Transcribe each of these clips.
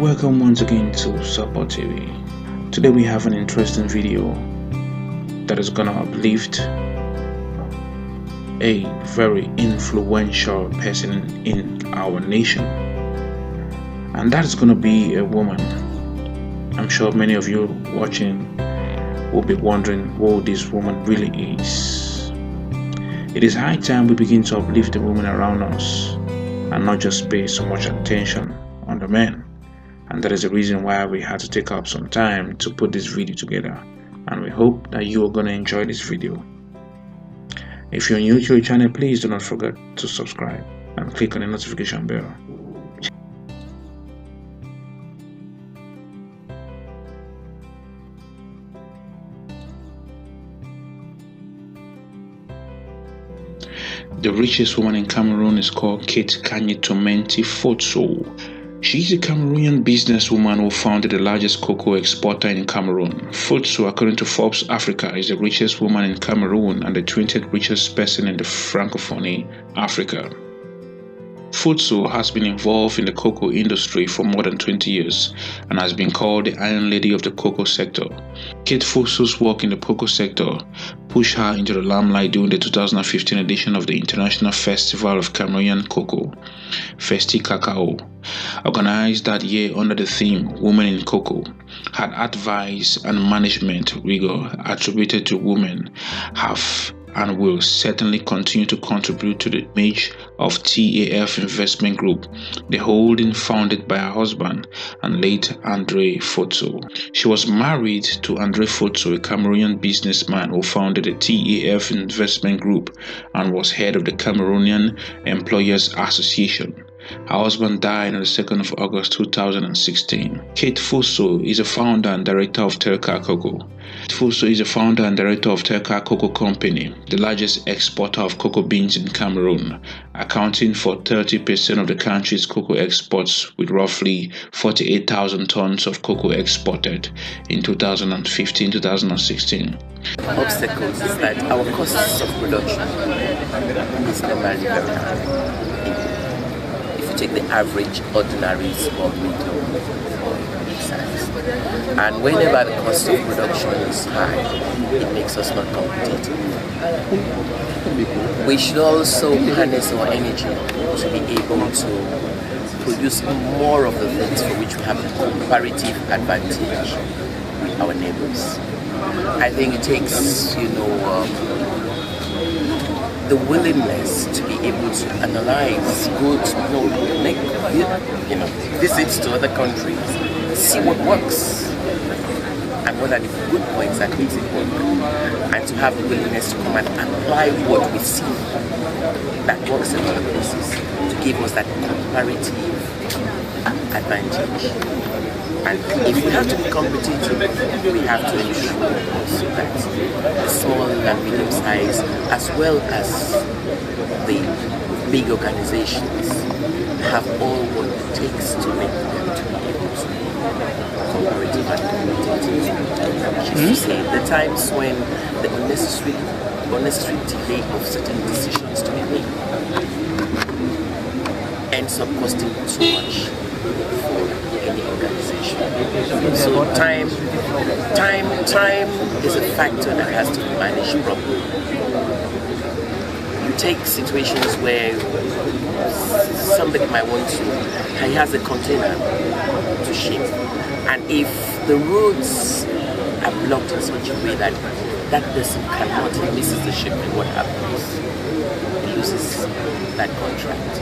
Welcome once again to Support TV. Today we have an interesting video that is gonna uplift a very influential person in our nation, and that is gonna be a woman. I'm sure many of you watching will be wondering who this woman really is. It is high time we begin to uplift the women around us and not just pay so much attention on the men. And that is the reason why we had to take up some time to put this video together, and we hope that you are going to enjoy this video. If you're new to our channel, please do not forget to subscribe and click on the notification bell. The richest woman in Cameroon is called Kate Tomenti Fotso. She is a Cameroonian businesswoman who founded the largest cocoa exporter in Cameroon. Fotso, according to Forbes Africa, is the richest woman in Cameroon and the 20th richest person in the Francophonie Africa. Fotso has been involved in the cocoa industry for more than 20 years and has been called the Iron Lady of the cocoa sector. Kate Fotso's work in the cocoa sector pushed her into the limelight during the 2015 edition of the International Festival of Cameroonian Cocoa, Festi Cacao, organized that year under the theme Women in Cocoa. Her advice and management rigor attributed to women have and will certainly continue to contribute to the image of TAF Investment Group, the holding founded by her husband and late Andre Fotso. She was married to Andre Fotso, a Cameroonian businessman who founded the TAF Investment Group and was head of the Cameroonian Employers Association. Her husband died on the 2nd of August 2016. Kate Fotso is a founder and director of Terka Cocoa. Fotso is a founder and director of Terka Cocoa Company, the largest exporter of cocoa beans in Cameroon, accounting for 30% of the country's cocoa exports, with roughly 48,000 tons of cocoa exported in 2015-2016. Obstacles is that our costs of production is normally very high. If you take the average ordinary small medium or big size, and whenever the cost of production is high, it makes us not competitive. We should also harness our energy to be able to produce more of the things for which we have a comparative advantage with our neighbors. I think it takes, the willingness to be able to analyze goods, make visits to other countries, see what works and what are the good points that makes it work, and to have the willingness to come and apply what we see that works in other places to give us that comparative advantage. And if we have to be competitive, we have to ensure also that the small and medium size, as well as the big organizations, have all what it takes to make them to be able to be comparative and competitive. Which is to say, the times when the unnecessary delay of certain decisions to be made ends up costing too much for any organization. So time is a factor that has to be managed properly. You take situations where somebody might want to, he has a container to ship, and if the roads are blocked in such a way that that person cannot, he misses the shipment, what happens? He loses that contract.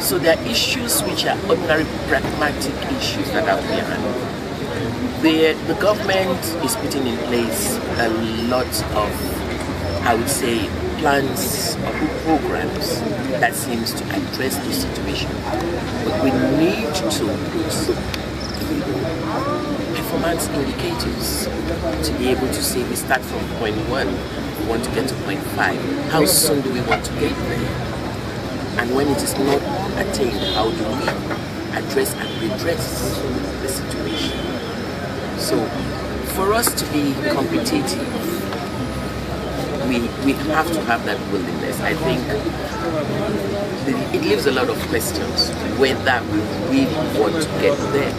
So there are issues which are ordinary pragmatic issues that have to be handled. The government is putting in place a lot of, I would say, plans or programs that seems to address this situation. But we need to put performance indicators to be able to say we start from point 1, we want to get to point 5. How soon do we want to get there? And when it is not attained, how do we address and redress the situation? So, for us to be competitive, we have to have that willingness. I think it leaves a lot of questions whether we really want to get there.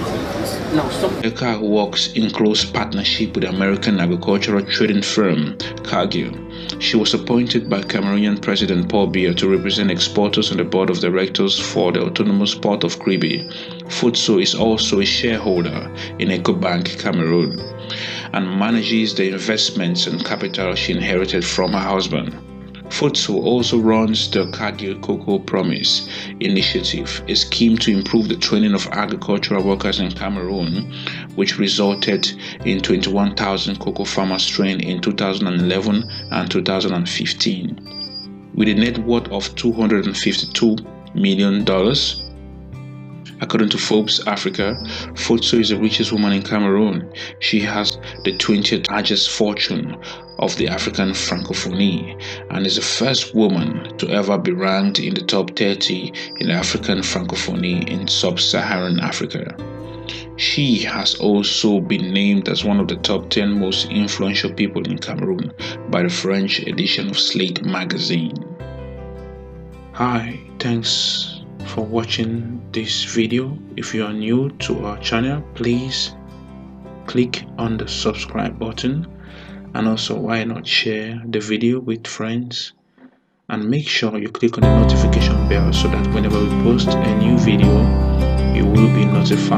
Now, Eka works in close partnership with the American agricultural trading firm Cargill. She was appointed by Cameroonian President Paul Biya to represent exporters on the board of directors for the autonomous port of Kribi. Fotso is also a shareholder in EcoBank Cameroon and manages the investments and capital she inherited from her husband. Fotso also runs the Cargill Cocoa Promise initiative, a scheme to improve the training of agricultural workers in Cameroon, which resulted in 21,000 cocoa farmers trained in 2011 and 2015. With a net worth of $252 million, according to Forbes Africa, Fotso is the richest woman in Cameroon. She has the 20th largest fortune of the African Francophonie and is the first woman to ever be ranked in the top 30 in the African Francophonie in sub-Saharan Africa. She has also been named as one of the top 10 most influential people in Cameroon by the French edition of Slate magazine. Hi, thanks for watching this video. If you are new to our channel, please click on the subscribe button, and also why not share the video with friends, and make sure you click on the notification bell so that whenever we post a new video you will be notified.